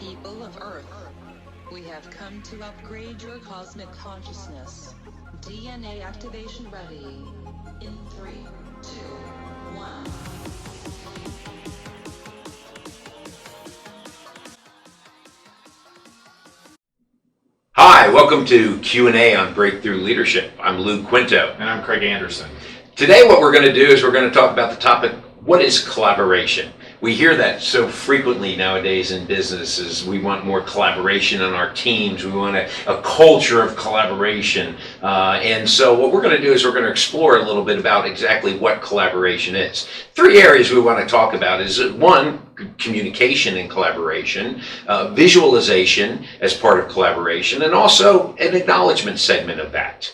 People of Earth, we have come to upgrade your cosmic consciousness. DNA activation ready. In 3, 2, 1. Hi, welcome to Q&A on Breakthrough Leadership. I'm Lou Quinto. And I'm Craig Anderson. Today what we're going to do is we're going to talk about the topic, what is collaboration? We hear that so frequently nowadays in businesses. We want more collaboration on our teams. We want a culture of collaboration. And so what we're going to do is we're going to explore a little bit about exactly what collaboration is. 3 areas we want to talk about is 1, communication and collaboration, visualization as part of collaboration, and also an acknowledgement segment of that.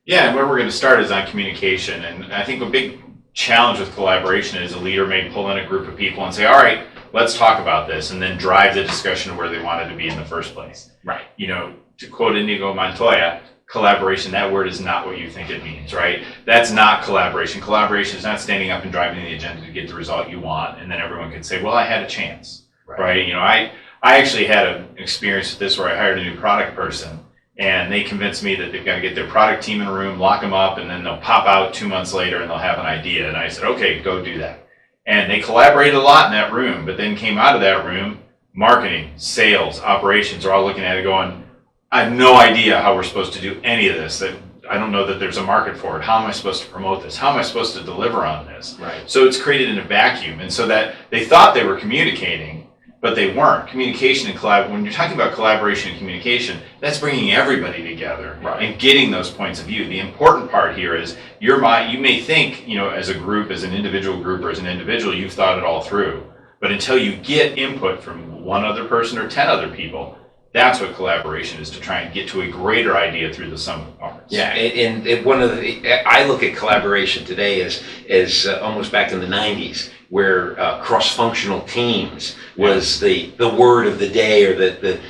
Yeah, and where we're going to start is on communication. And I think a big challenge with collaboration is a leader may pull in a group of people and say, all right, let's talk about this, and then drive the discussion to where they wanted to be in the first place. Right. You know, to quote Inigo Montoya, collaboration, that word is not what you think it means, right? That's not collaboration. Collaboration is not standing up and driving the agenda to get the result you want, and then everyone can say, well, I had a chance, right? You know, I actually had an experience with this where I hired a new product person, and they convinced me that they've got to get their product team in a room, lock them up, and then they'll pop out 2 months later and they'll have an idea. And I said, okay, go do that. And they collaborated a lot in that room, but then came out of that room, marketing, sales, operations are all looking at it going, I have no idea how we're supposed to do any of this. That I don't know that there's a market for it. How am I supposed to promote this? How am I supposed to deliver on this? Right. So it's created in a vacuum. And so that they thought they were communicating, but they weren't. Communication and when you're talking about collaboration and communication, that's bringing everybody together and getting those points of view. The important part here is you may think, you know, as a group, as an individual group or as an individual, you've thought it all through. But until you get input from one other person or 10 other people, that's what collaboration is, to try and get to a greater idea through the sum of parts. Yeah, and one of I look at collaboration today as almost back in the 90s, where cross-functional teams was the word of the day, or the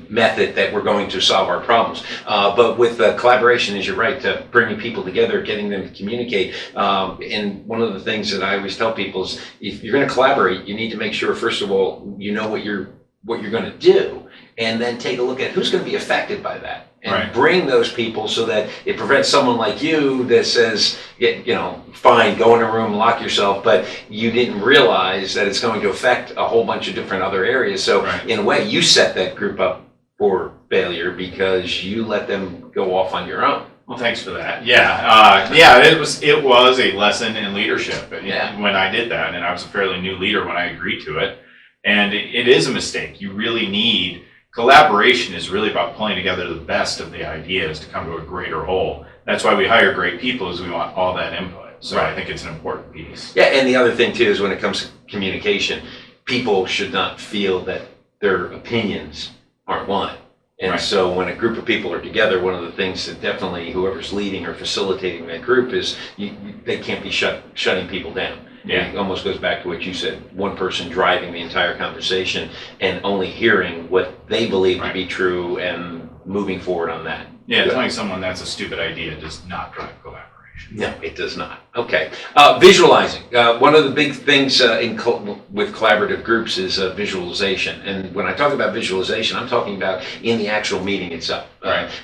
method that we're going to solve our problems. But with collaboration, as you're right, to bringing people together, getting them to communicate. And one of the things that I always tell people is, if you're going to collaborate, you need to make sure, first of all, you know what you're going to do, and then take a look at who's going to be affected by that. And bring those people so that it prevents someone like you that says, you know, fine, go in a room, lock yourself, but you didn't realize that it's going to affect a whole bunch of different other areas. So in a way, you set that group up for failure because you let them go off on your own. Well, thanks for that. It was a lesson in leadership when I did that, and I was a fairly new leader when I agreed to it. And it is a mistake. You really need collaboration. Is really about pulling together the best of the ideas to come to a greater whole. That's why we hire great people, is we want all that input. So I think it's an important piece. Yeah, and the other thing too is when it comes to communication, people should not feel that their opinions aren't one. And so when a group of people are together, one of the things that definitely whoever's leading or facilitating that group is they can't be shutting people down. Yeah. It almost goes back to what you said, one person driving the entire conversation and only hearing what they believe to be true and moving forward on that. Yeah, telling someone that's a stupid idea does not drive collaboration. No, it does not. Okay. Visualizing. One of the big things with collaborative groups is visualization. And when I talk about visualization, I'm talking about in the actual meeting itself.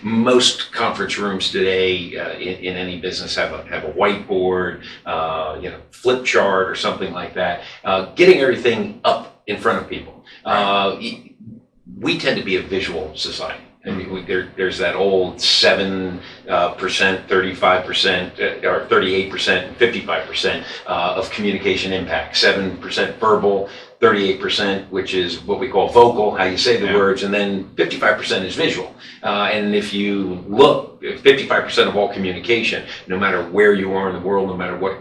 Most conference rooms today in any business have a whiteboard, flip chart or something like that. Getting everything up in front of people. We tend to be a visual society. I mean, there's that old 7%, 35%, or 38%, 55% of communication impact. 7% verbal, 38%, which is what we call vocal, how you say the words, and then 55% is visual. And if you look, 55% of all communication, no matter where you are in the world, no matter what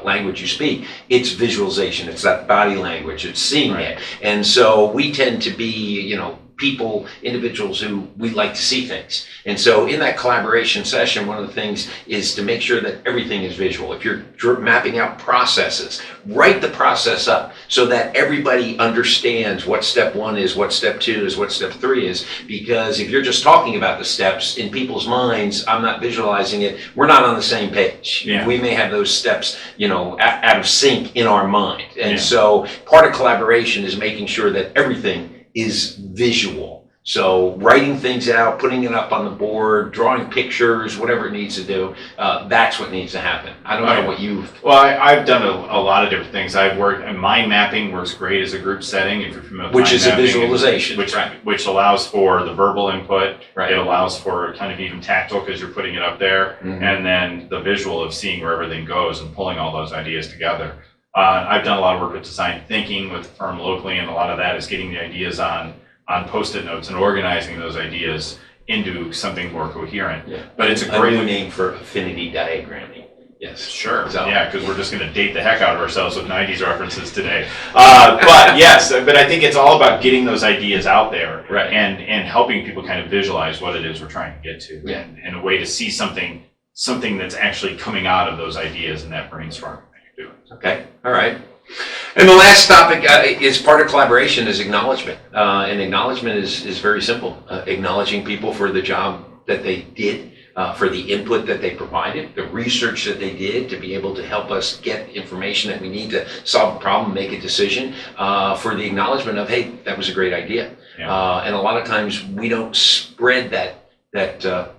language you speak, it's visualization. It's that body language. It's seeing it. And so we tend to be, people, individuals who we like to see things. And so in that collaboration session, one of the things is to make sure that everything is visual. If you're mapping out processes, write the process up so that everybody understands what step 1 is, what step 2 is, what step 3 is. Because if you're just talking about the steps in people's minds, I'm not visualizing it, we're not on the same page. Yeah. We may have those steps, out of sync in our mind. And so part of collaboration is making sure that everything is visual. So writing things out, putting it up on the board, drawing pictures, whatever it needs to do, that's what needs to happen. I don't know what you've... Well, I've done a lot of different things. I've worked, and mind mapping works great as a group setting, if you're familiar with Which is a visualization. Which allows for the verbal input. Right. It allows for kind of even tactile because you're putting it up there. Mm-hmm. And then the visual of seeing where everything goes and pulling all those ideas together. I've done a lot of work with design thinking with a firm locally, and a lot of that is getting the ideas on Post-it notes and organizing those ideas into something more coherent. Yeah. But it's a new great name for affinity diagramming. Yes. Sure. So. Yeah, because we're just going to date the heck out of ourselves with 90s references today. But yes, but I think it's all about getting those ideas out there, right, and helping people kind of visualize what it is we're trying to get to, yeah, and a way to see something that's actually coming out of those ideas and that brainstorming that you're doing. Okay. All right. And the last topic is part of collaboration is acknowledgement. And acknowledgement is very simple. Acknowledging people for the job that they did, for the input that they provided, the research that they did to be able to help us get information that we need to solve a problem, make a decision, for the acknowledgement of, hey, that was a great idea. Yeah. And a lot of times we don't spread that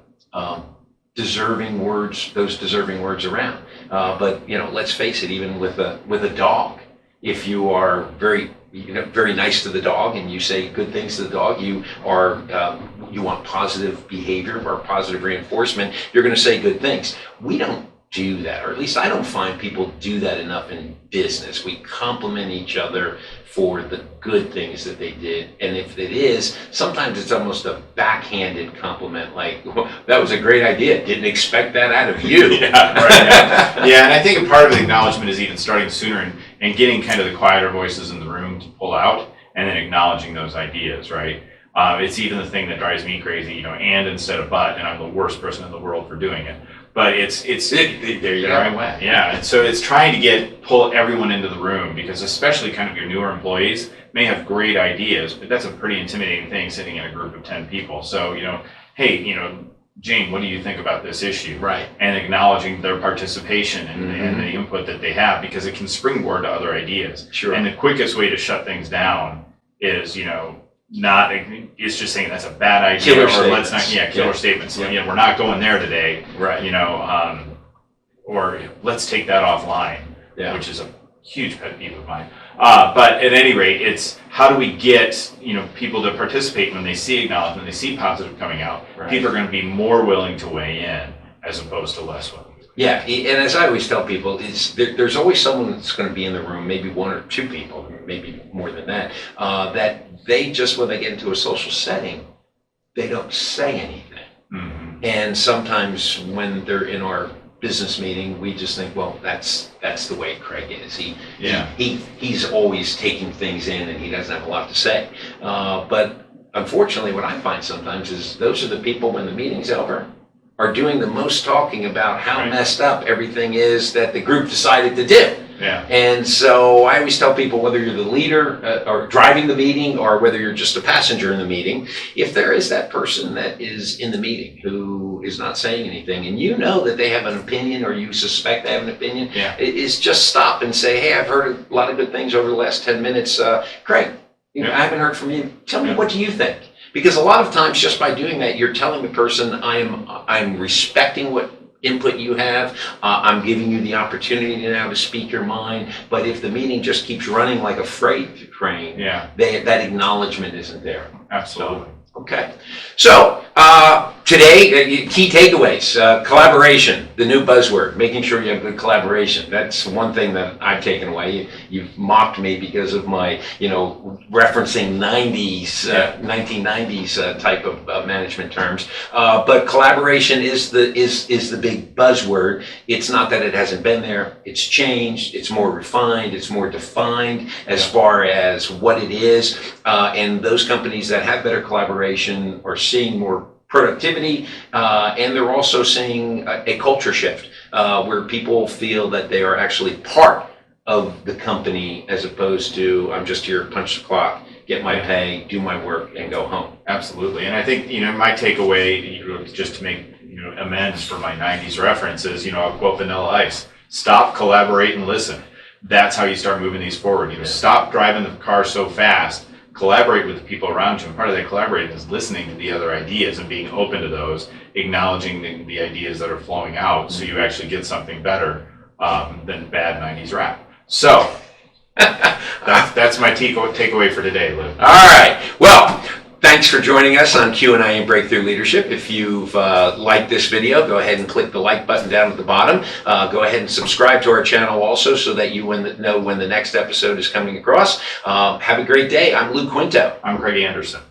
deserving words, those deserving words around. But let's face it, even with a dog, if you are very nice to the dog and you say good things to the dog, you want positive behavior or positive reinforcement, you're going to say good things. We don't do that, or at least I don't find people do that enough in business. We compliment each other for the good things that they did, and if it is, sometimes it's almost a backhanded compliment, like, well, that was a great idea, didn't expect that out of you. Yeah, right. Yeah, and I think a part of the acknowledgement is even starting sooner and getting kind of the quieter voices in the room to pull out, and then acknowledging those ideas, right? It's even the thing that drives me crazy, and instead of but, and I'm the worst person in the world for doing it. But it's there you go. Right. Yeah, and so it's trying to pull everyone into the room, because especially kind of your newer employees may have great ideas, but that's a pretty intimidating thing sitting in a group of 10 people. So, hey, Jane, what do you think about this issue? Right. And acknowledging their participation and, Mm-hmm. and the input that they have, because it can springboard to other ideas. Sure. And the quickest way to shut things down is, it's just saying that's a bad idea, Killer let's statements. not, killer Yeah. statements. Yeah. We're not going there today. Right. Or let's take that offline, Yeah. which is a huge pet peeve of mine. But at any rate, it's how do we get people to participate when they see acknowledgement, they see positive coming out. Right. People are going to be more willing to weigh in as opposed to less willing. Yeah, and as I always tell people, there's always someone that's going to be in the room, maybe one or two people, maybe more than that, that they just, when they get into a social setting, they don't say anything. Mm-hmm. And sometimes when they're in our business meeting, we just think, well, that's the way Craig is. He's always taking things in and he doesn't have a lot to say. But unfortunately, what I find sometimes is those are the people, when the meeting's over, are doing the most talking about how Right. messed up everything is that the group decided to do. Yeah. And so I always tell people, whether you're the leader or driving the meeting, or whether you're just a passenger in the meeting, if there is that person that is in the meeting who is not saying anything, and you know that they have an opinion, or you suspect they have an opinion, Yeah. is just stop and say, hey, I've heard a lot of good things over the last 10 minutes. Craig, Yeah. I haven't heard from you. Tell me, Yeah. what do you think? Because a lot of times, just by doing that, you're telling the person, I'm respecting what input you have. I'm giving you the opportunity now to speak your mind. But if the meeting just keeps running like a freight train, Yeah. that acknowledgement isn't there. Absolutely. Okay. So Today, key takeaways, collaboration, the new buzzword, making sure you have good collaboration. That's one thing that I've taken away. You've mocked me because of my, referencing 1990s type of management terms. But collaboration is the big buzzword. It's not that it hasn't been there. It's changed. It's more refined. It's more defined as far as what it is. And those companies that have better collaboration are seeing more productivity, and they're also seeing a culture shift where people feel that they are actually part of the company as opposed to I'm just here, punch the clock, get my pay, do my work, and go home. Absolutely, and I think my takeaway, just to make amends for my '90s references, I'll quote Vanilla Ice: "Stop, collaborate, and listen." That's how you start moving these forward. Stop driving the car so fast. Collaborate with the people around you, and part of that collaborating is listening to the other ideas and being open to those, acknowledging the ideas that are flowing out, so you actually get something better than bad '90s rap. So that's my takeaway for today, Lou. All right. Well, thanks for joining us on Q&A and Breakthrough Leadership. If you've liked this video, go ahead and click the like button down at the bottom. Go ahead and subscribe to our channel also so that you know when the next episode is coming across. Have a great day. I'm Lou Quinto. I'm Craig Anderson.